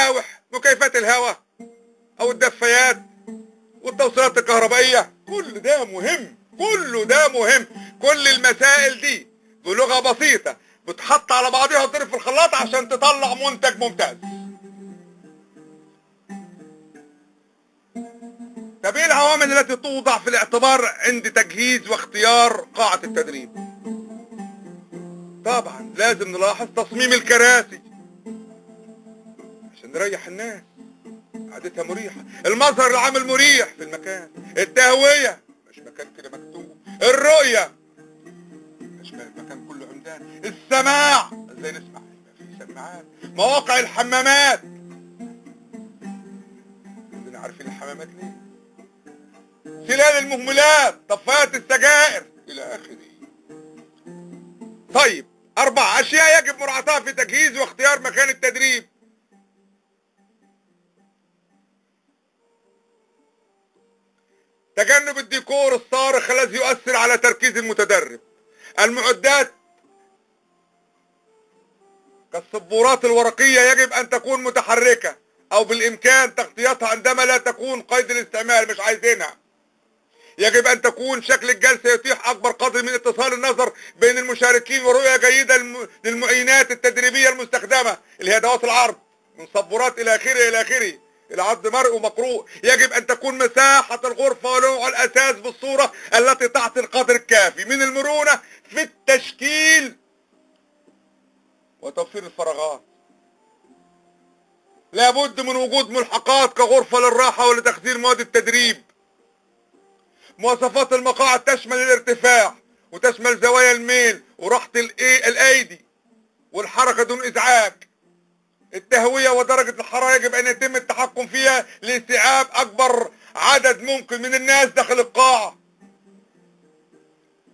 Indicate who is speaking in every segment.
Speaker 1: المراوح، مكيفات الهواء او الدفايات والتوصيلات الكهربائية. كل ده مهم، كله ده مهم. كل المسائل دي بلغة بسيطة بتحط على بعضها وتضرب في الخلاط عشان تطلع منتج ممتاز. طب ايه العوامل التي توضع في الاعتبار عند تجهيز واختيار قاعة التدريب؟ طبعا لازم نلاحظ تصميم الكراسي عشان نريح الناس، قعدتها مريحة. المظهر العام المريح في المكان، التهوية مش مكان كده مكتوب، الرؤية مش مكان كله عمدان، السماع ازاي نسمع، يبقى في سماعات، مواقع الحمامات كلنا عارفين الحمامات ليه، سلال المهملات، طفايات السجائر الى اخره. طيب 4 أشياء يجب مراعاتها في تجهيز واختيار مكان التدريب. تجنب الديكور الصارخ الذي يؤثر على تركيز المتدرب. المعدات كالسبورات الورقية يجب أن تكون متحركة أو بالإمكان تغطيتها عندما لا تكون قيد الاستعمال، مش عايزينها. يجب أن تكون شكل الجلسة يتيح أكبر قدر من اتصال النظر بين المشاركين ورؤية جيدة للمعينات التدريبية المستخدمة، اللي هي أدوات العرض من سبورات إلى آخره إلى آخره، العرض مرئي ومقروء. يجب أن تكون مساحة الغرفة ونوع الأساس بالصورة التي تعطي القدر الكافي من المرونة في التشكيل وتوفير الفراغات. لابد من وجود ملحقات كغرفة للراحة ولتخزين مواد التدريب. مواصفات المقاعد تشمل الارتفاع وتشمل زوايا الميل وراحة الايدي والحركة دون ازعاج. التهوية ودرجة الحرارة يجب ان يتم التحكم فيها لاستيعاب اكبر عدد ممكن من الناس داخل القاعة.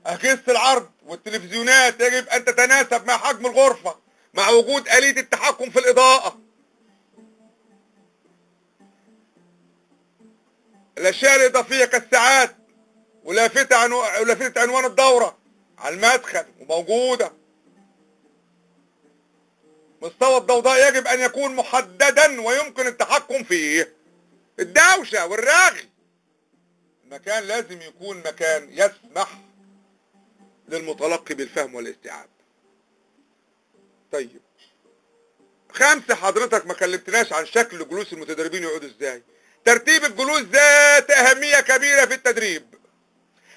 Speaker 1: اجهزة العرض والتلفزيونات يجب ان تتناسب مع حجم الغرفة مع وجود آلية التحكم في الاضاءة. الاشياء الاضافية كالساعات ولافتة عنوان الدورة على المدخل وموجودة. مستوى الضوضاء يجب ان يكون محددا ويمكن التحكم فيه. الدوشة والرغي، المكان لازم يكون مكان يسمح للمتلقي بالفهم والاستيعاب. طيب 5 حضرتك ما كلمتناش عن شكل جلوس المتدربين يقعدوا ازاي. ترتيب الجلوس ذات اهمية كبيرة في التدريب،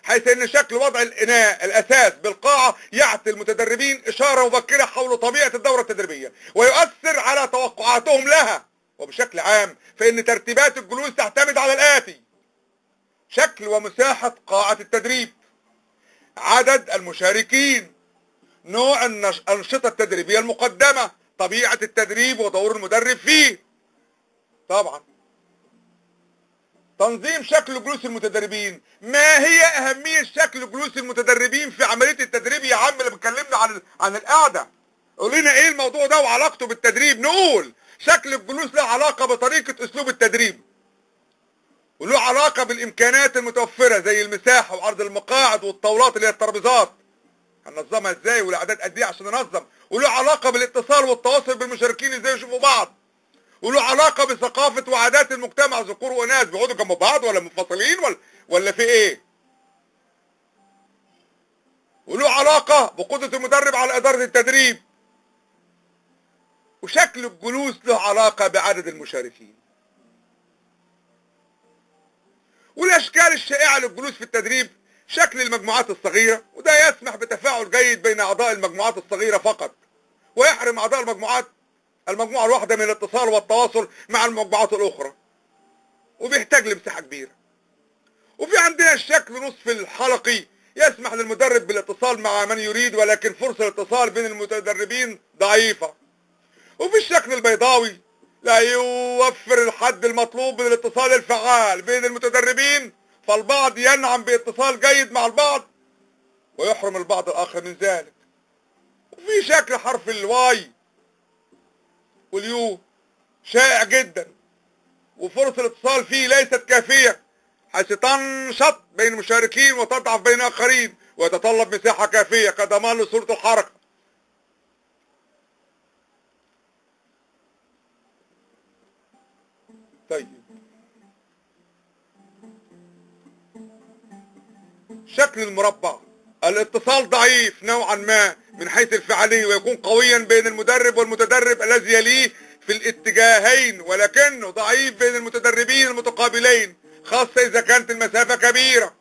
Speaker 1: حيث ان شكل وضع الاناء الاساس بالقاعة يعطي المتدربين اشارة مبكرة حول طبيعة الدورة التدريبية ويؤثر على توقعاتهم لها. وبشكل عام فان ترتيبات الجلوس تعتمد على الاتي: شكل ومساحة قاعة التدريب، عدد المشاركين، نوع الانشطة التدريبية المقدمة، طبيعة التدريب ودور المدرب فيه. طبعا تنظيم شكل جلوس المتدربين. ما هي اهمية شكل جلوس المتدربين في عملية التدريب يا عم اللي بنكلمنا عن القعدة؟ قول لنا ايه الموضوع ده وعلاقته بالتدريب. نقول شكل الجلوس له علاقة بطريقة اسلوب التدريب وله علاقة بالامكانات المتوفرة زي المساحة وعرض المقاعد والطاولات اللي هي الترابيزات هننظمها ازاي والاعداد قد ايه عشان ننظم، وله علاقة بالاتصال والتواصل بالمشاركين ازاي يشوفوا بعض، وله علاقة بثقافة وعادات المجتمع ذكور واناث بيقعدوا جنب بعض ولا منفصلين ولا في ايه، وله علاقة بقدرة المدرب على ادارة التدريب، وشكل الجلوس له علاقة بعدد المشاركين. والاشكال الشائعة للجلوس في التدريب: شكل المجموعات الصغيرة، وده يسمح بتفاعل جيد بين اعضاء المجموعات الصغيرة فقط ويحرم اعضاء المجموعة الواحدة من الاتصال والتواصل مع المجموعات الاخرى وبيحتاج لمساحة كبيرة. وفي عندنا الشكل نصف الحلقي يسمح للمدرب بالاتصال مع من يريد ولكن فرصة الاتصال بين المتدربين ضعيفة. وفي الشكل البيضاوي لا يوفر الحد المطلوب من الاتصال الفعال بين المتدربين، فالبعض ينعم باتصال جيد مع البعض ويحرم البعض الآخر من ذلك. وفي شكل حرف الواي واليو شائع جدا وفرصة الاتصال فيه ليست كافية حيث تنشط بين المشاركين وتضعف بين آخرين ويتطلب مساحة كافية كضمان لصورة الحركة. طيب، شكل المربع، الاتصال ضعيف نوعا ما من حيث الفعالية، ويكون قويا بين المدرب والمتدرب الذي يليه في الاتجاهين، ولكنه ضعيف بين المتدربين المتقابلين، خاصة إذا كانت المسافة كبيرة.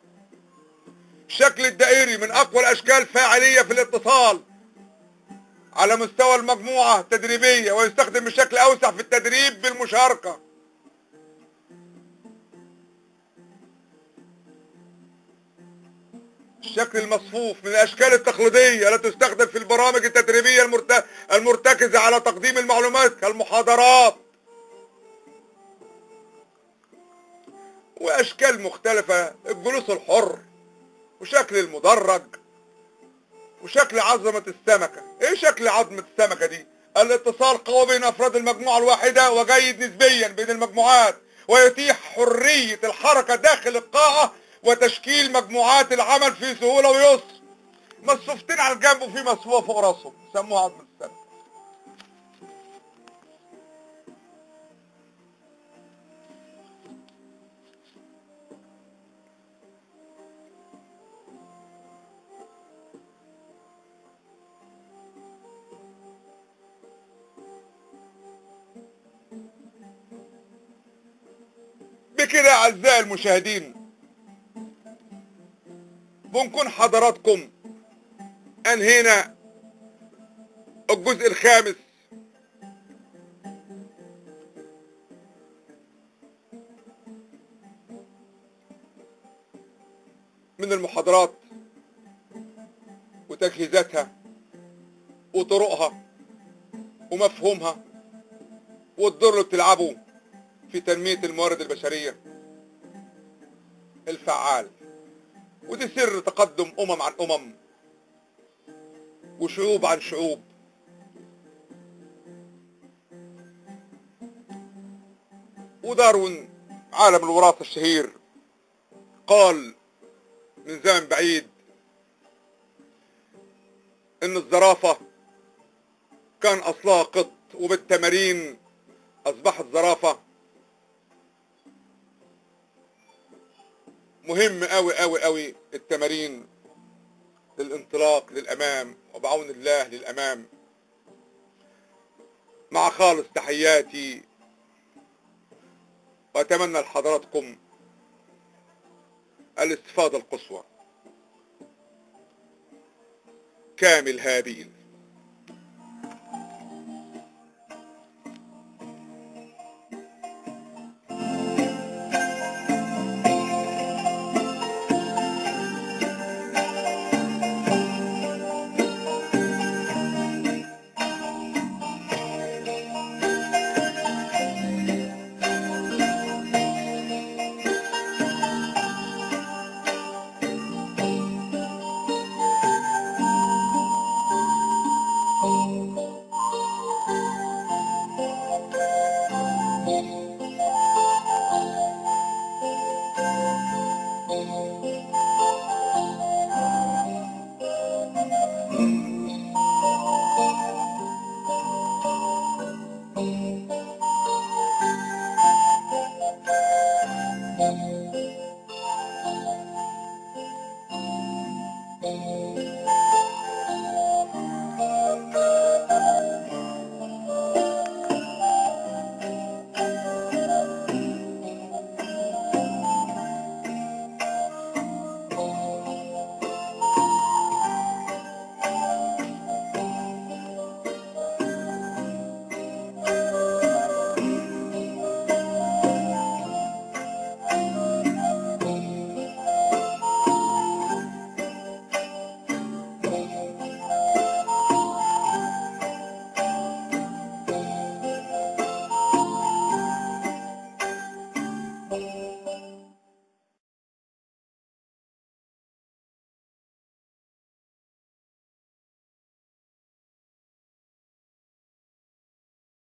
Speaker 1: الشكل الدائري من أقوى الأشكال فاعلية في الاتصال على مستوى المجموعة التدريبية، ويستخدم بشكل أوسع في التدريب بالمشاركة. الشكل المصفوف من الأشكال التقليدية التي تستخدم في البرامج التدريبية المرتكزة على تقديم المعلومات كالمحاضرات، وأشكال مختلفة، الجلوس الحر، وشكل المدرج، وشكل عظمة السمكة. ايه شكل عظمة السمكة دي؟ الاتصال قوي بين افراد المجموعة الواحدة وجيد نسبيا بين المجموعات، ويتيح حرية الحركة داخل القاعة وتشكيل مجموعات العمل في سهولة ويسر. مصفوفتين على الجنب وفي مصفوفة فوق راسهم، سموها عظمة السمكة. بكده اعزائي المشاهدين بنكون حضراتكم انهينا الجزء الخامس من المحاضرات وتجهيزاتها وطرقها ومفهومها والدور اللي بتلعبه في تنمية الموارد البشرية الفعال. ودي سر تقدم عن وشعوب عن شعوب. وداروين عالم الوراثة الشهير قال من زمن بعيد ان الزرافة كان اصلها قط، وبالتمارين اصبحت زرافة. مهم قوي التمارين للانطلاق للامام، وبعون الله للامام. مع خالص تحياتي، واتمنى لحضراتكم الاستفادة القصوى. كامل هابيل.